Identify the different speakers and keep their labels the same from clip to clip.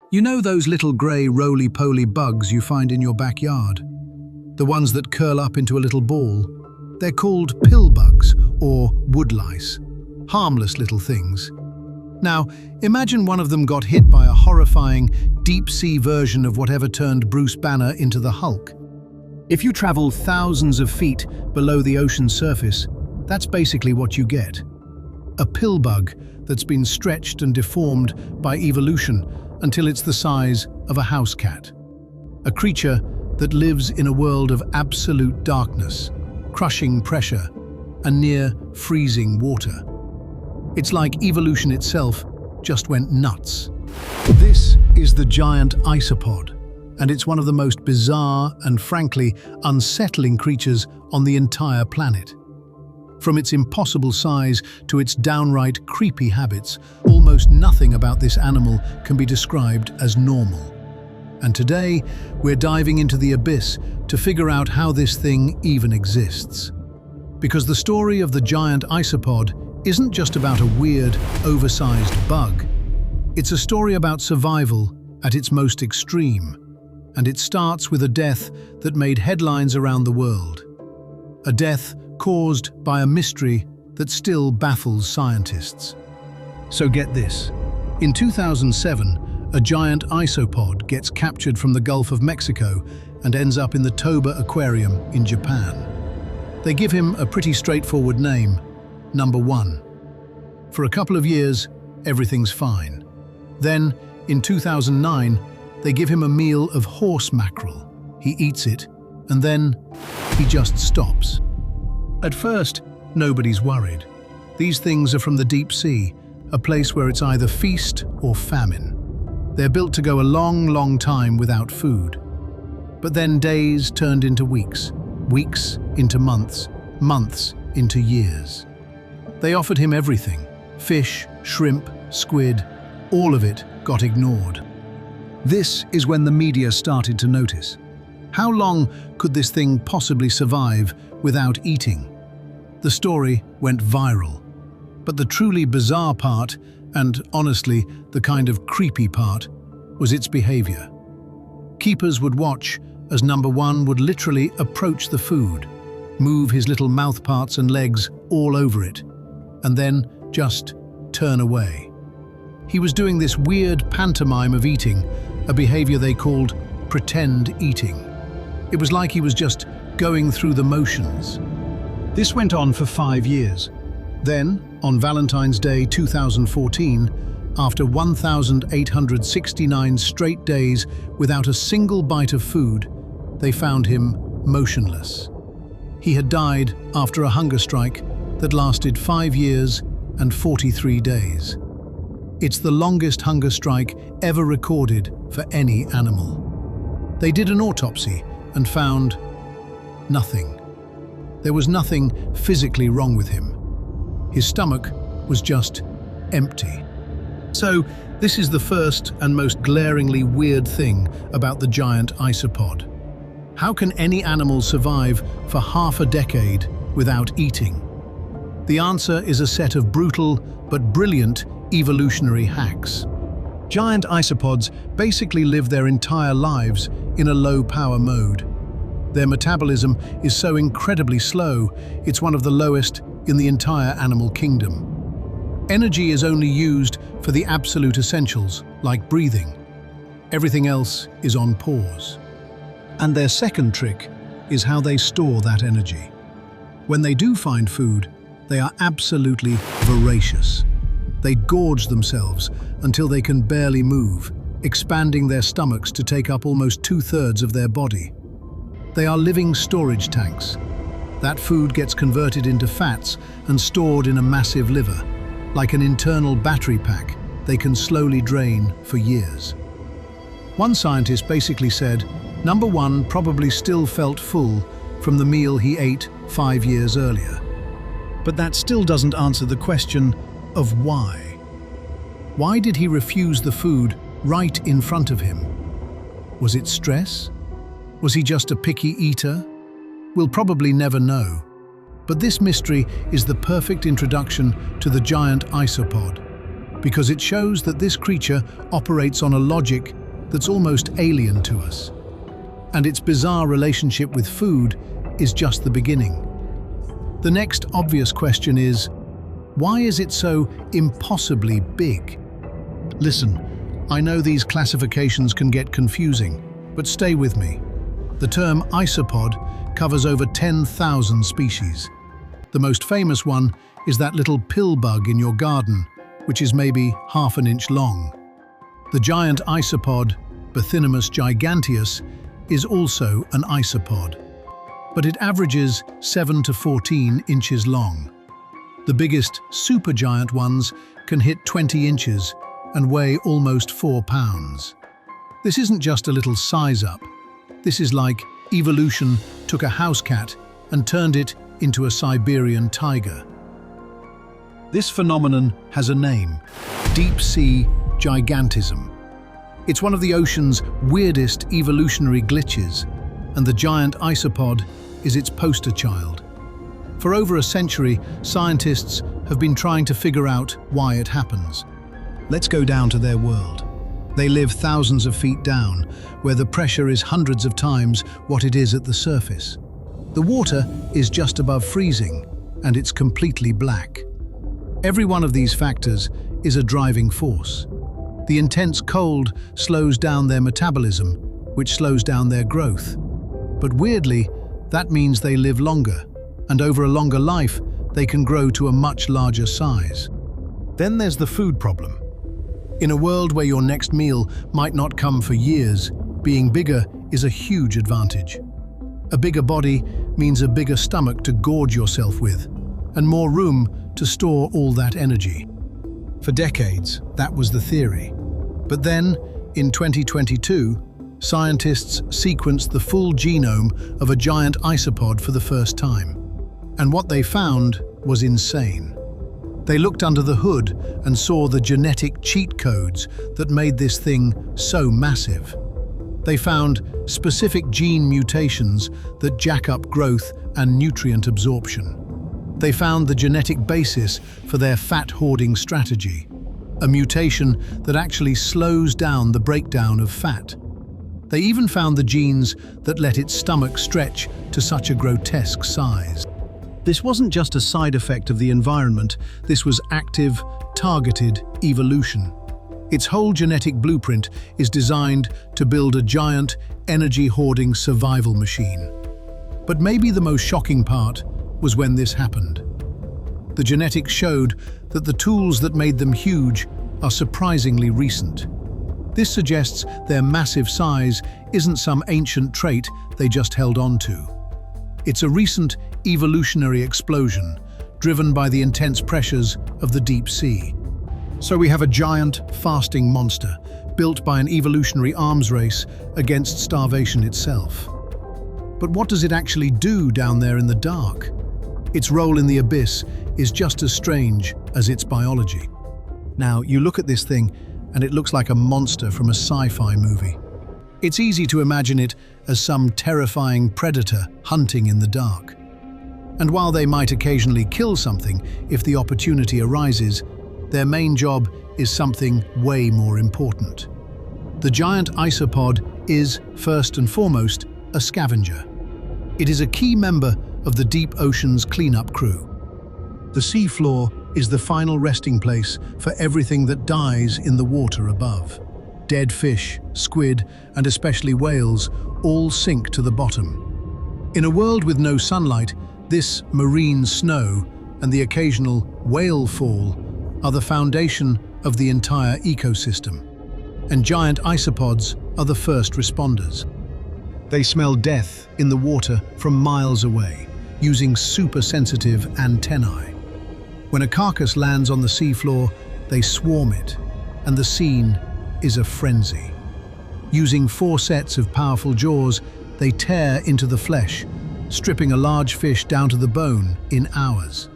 Speaker 1: You know those little grey roly-poly bugs you find in your backyard? The ones that curl up into a little ball? They're called pill bugs or wood lice. Harmless little things. Now, imagine one of them got hit by a horrifying, deep-sea version of whatever turned Bruce Banner into the Hulk. If you travel thousands of feet below the ocean's surface, that's basically what you get. A pill bug that's been stretched and deformed by evolution until it's the size of a house cat. A creature that lives in a world of absolute darkness, crushing pressure, and near freezing water. It's like evolution itself just went nuts. This is the giant isopod, and it's one of the most bizarre and frankly unsettling creatures on the entire planet. From its impossible size to its downright creepy habits, almost nothing about this animal can be described as normal. And today, we're diving into the abyss to figure out how this thing even exists. Because the story of the giant isopod isn't just about a weird, oversized bug. It's a story about survival at its most extreme. And it starts with a death that made headlines around the world. A death caused by a mystery that still baffles scientists. So get this. In 2007, a giant isopod gets captured from the Gulf of Mexico and ends up in the Toba Aquarium in Japan. They give him a pretty straightforward name, Number 1. For a couple of years, everything's fine. Then, in 2009, they give him a meal of horse mackerel. He eats it, and then he just stops. At first, nobody's worried. These things are from the deep sea, a place where it's either feast or famine. They're built to go a long, long time without food. But then days turned into weeks, weeks into months, months into years. They offered him everything. Fish, shrimp, squid, all of it got ignored. This is when the media started to notice. How long could this thing possibly survive without eating? The story went viral. But the truly bizarre part, and honestly the kind of creepy part, was its behavior. Keepers would watch as Number 1 would literally approach the food, move his little mouth parts and legs all over it, and then just turn away. He was doing this weird pantomime of eating, a behavior they called pretend eating. It was like he was just going through the motions. This went on for 5 years. Then, on Valentine's Day 2014, after 1,869 straight days without a single bite of food, they found him motionless. He had died after a hunger strike that lasted 5 years and 43 days. It's the longest hunger strike ever recorded for any animal. They did an autopsy and found nothing. There was nothing physically wrong with him. His stomach was just empty. So, this is the first and most glaringly weird thing about the giant isopod. How can any animal survive for half a decade without eating? The answer is a set of brutal but brilliant evolutionary hacks. Giant isopods basically live their entire lives in a low-power mode. Their metabolism is so incredibly slow, it's one of the lowest in the entire animal kingdom. Energy is only used for the absolute essentials, like breathing. Everything else is on pause. And their second trick is how they store that energy. When they do find food, they are absolutely voracious. They gorge themselves until they can barely move, expanding their stomachs to take up almost 2/3 of their body. They are living storage tanks. That food gets converted into fats and stored in a massive liver. Like an internal battery pack, they can slowly drain for years. One scientist basically said, Number 1 probably still felt full from the meal he ate 5 years earlier. But that still doesn't answer the question of why. Why did he refuse the food right in front of him? Was it stress? Was he just a picky eater? We'll probably never know. But this mystery is the perfect introduction to the giant isopod. because it shows that this creature operates on a logic that's almost alien to us. And its bizarre relationship with food is just the beginning. The next obvious question is, why is it so impossibly big? Listen, I know these classifications can get confusing, but stay with me. The term isopod covers over 10,000 species. The most famous one is that little pill bug in your garden, which is maybe half an inch long. The giant isopod, Bathynomus giganteus, is also an isopod, but it averages 7 to 14 inches long. The biggest supergiant ones can hit 20 inches and weigh almost 4 pounds. This isn't just a little size up. This is like evolution took a house cat and turned it into a Siberian tiger. This phenomenon has a name: deep sea gigantism. It's one of the ocean's weirdest evolutionary glitches, and the giant isopod is its poster child. For over a century, scientists have been trying to figure out why it happens. Let's go down to their world. They live thousands of feet down, where the pressure is hundreds of times what it is at the surface. The water is just above freezing, and it's completely black. Every one of these factors is a driving force. The intense cold slows down their metabolism, which slows down their growth. But weirdly, that means they live longer, and over a longer life, they can grow to a much larger size. Then there's the food problem. In a world where your next meal might not come for years, being bigger is a huge advantage. A bigger body means a bigger stomach to gorge yourself with, and more room to store all that energy. For decades, that was the theory. But then, in 2022, scientists sequenced the full genome of a giant isopod for the first time. And what they found was insane. They looked under the hood and saw the genetic cheat codes that made this thing so massive. They found specific gene mutations that jack up growth and nutrient absorption. They found the genetic basis for their fat-hoarding strategy, a mutation that actually slows down the breakdown of fat. They even found the genes that let its stomach stretch to such a grotesque size. This wasn't just a side effect of the environment, this was active, targeted evolution. Its whole genetic blueprint is designed to build a giant, energy-hoarding survival machine. But maybe the most shocking part was when this happened. The genetics showed that the tools that made them huge are surprisingly recent. This suggests their massive size isn't some ancient trait they just held on to. It's a recent evolutionary explosion, driven by the intense pressures of the deep sea. So we have a giant, fasting monster, built by an evolutionary arms race against starvation itself. But what does it actually do down there in the dark? Its role in the abyss is just as strange as its biology. Now, you look at this thing, and it looks like a monster from a sci-fi movie. It's easy to imagine it as some terrifying predator hunting in the dark. And while they might occasionally kill something if the opportunity arises, their main job is something way more important. The giant isopod is, first and foremost, a scavenger. It is a key member of the deep ocean's cleanup crew. The seafloor is the final resting place for everything that dies in the water above. Dead fish, squid, and especially whales all sink to the bottom. In a world with no sunlight, this marine snow and the occasional whale fall are the foundation of the entire ecosystem. And giant isopods are the first responders. They smell death in the water from miles away, using super-sensitive antennae. When a carcass lands on the seafloor, they swarm it, and the scene is a frenzy. Using 4 sets of powerful jaws, they tear into the flesh, stripping a large fish down to the bone in hours.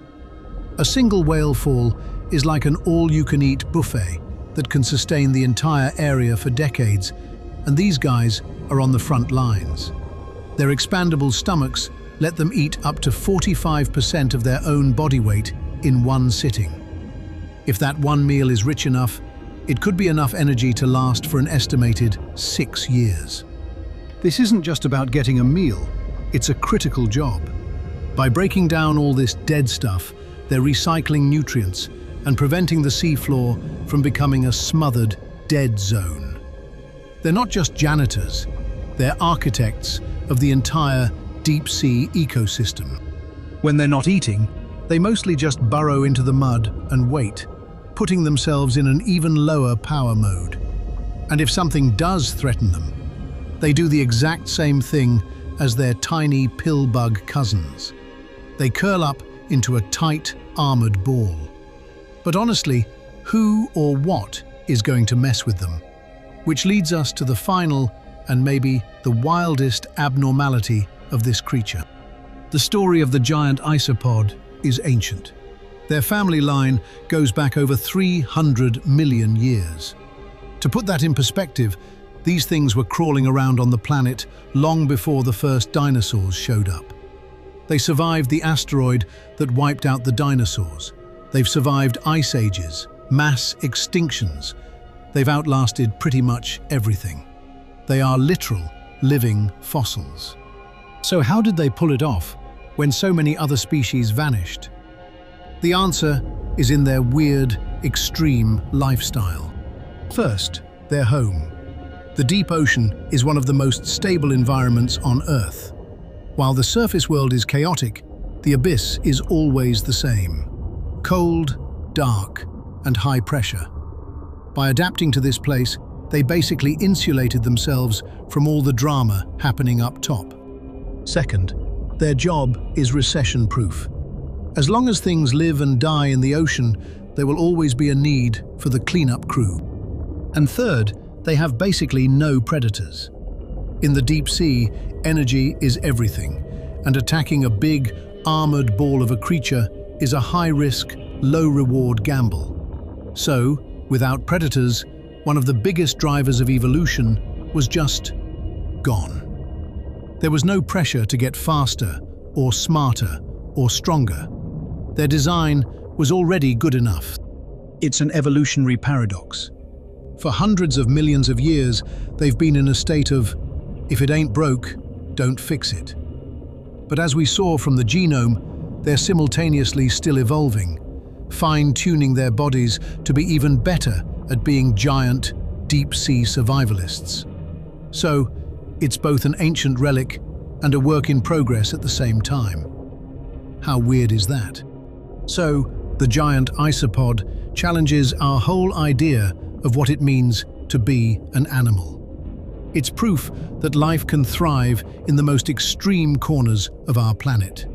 Speaker 1: A single whale fall is like an all-you-can-eat buffet that can sustain the entire area for decades, and these guys are on the front lines. Their expandable stomachs let them eat up to 45% of their own body weight in one sitting. If that one meal is rich enough, it could be enough energy to last for an estimated 6 years. This isn't just about getting a meal, it's a critical job. By breaking down all this dead stuff, they're recycling nutrients and preventing the seafloor from becoming a smothered, dead zone. They're not just janitors, they're architects of the entire deep-sea ecosystem. When they're not eating, they mostly just burrow into the mud and wait, putting themselves in an even lower power mode. And if something does threaten them, they do the exact same thing as their tiny pill bug cousins. They curl up into a tight, armored ball. But honestly, who or what is going to mess with them? Which leads us to the final and maybe the wildest abnormality of this creature. The story of the giant isopod is ancient. Their family line goes back over 300 million years. To put that in perspective, these things were crawling around on the planet long before the first dinosaurs showed up. They survived the asteroid that wiped out the dinosaurs. They've survived ice ages, mass extinctions. They've outlasted pretty much everything. They are literal, living fossils. So how did they pull it off when so many other species vanished? The answer is in their weird, extreme lifestyle. First, their home. The deep ocean is one of the most stable environments on Earth. While the surface world is chaotic, the abyss is always the same. Cold, dark, and high pressure. By adapting to this place, they basically insulated themselves from all the drama happening up top. Second, their job is recession-proof. As long as things live and die in the ocean, there will always be a need for the cleanup crew. And third, they have basically no predators. In the deep sea, energy is everything, and attacking a big, armored ball of a creature is a high-risk, low-reward gamble. So, without predators, one of the biggest drivers of evolution was just gone. There was no pressure to get faster, or smarter, or stronger. Their design was already good enough. It's an evolutionary paradox. For hundreds of millions of years, they've been in a state of, if it ain't broke, don't fix it. But as we saw from the genome, they're simultaneously still evolving, fine-tuning their bodies to be even better at being giant, deep-sea survivalists. So, it's both an ancient relic and a work in progress at the same time. How weird is that? So, the giant isopod challenges our whole idea of what it means to be an animal. It's proof that life can thrive in the most extreme corners of our planet.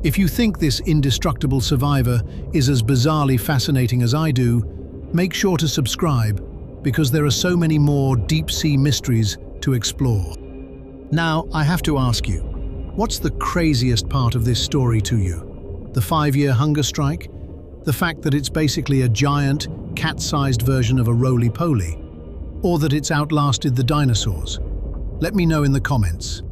Speaker 1: If you think this indestructible survivor is as bizarrely fascinating as I do, make sure to subscribe, because there are so many more deep-sea mysteries to explore. Now, I have to ask you, what's the craziest part of this story to you? The 5-year hunger strike? The fact that it's basically a giant, cat-sized version of a roly-poly? Or that it's outlasted the dinosaurs? Let me know in the comments.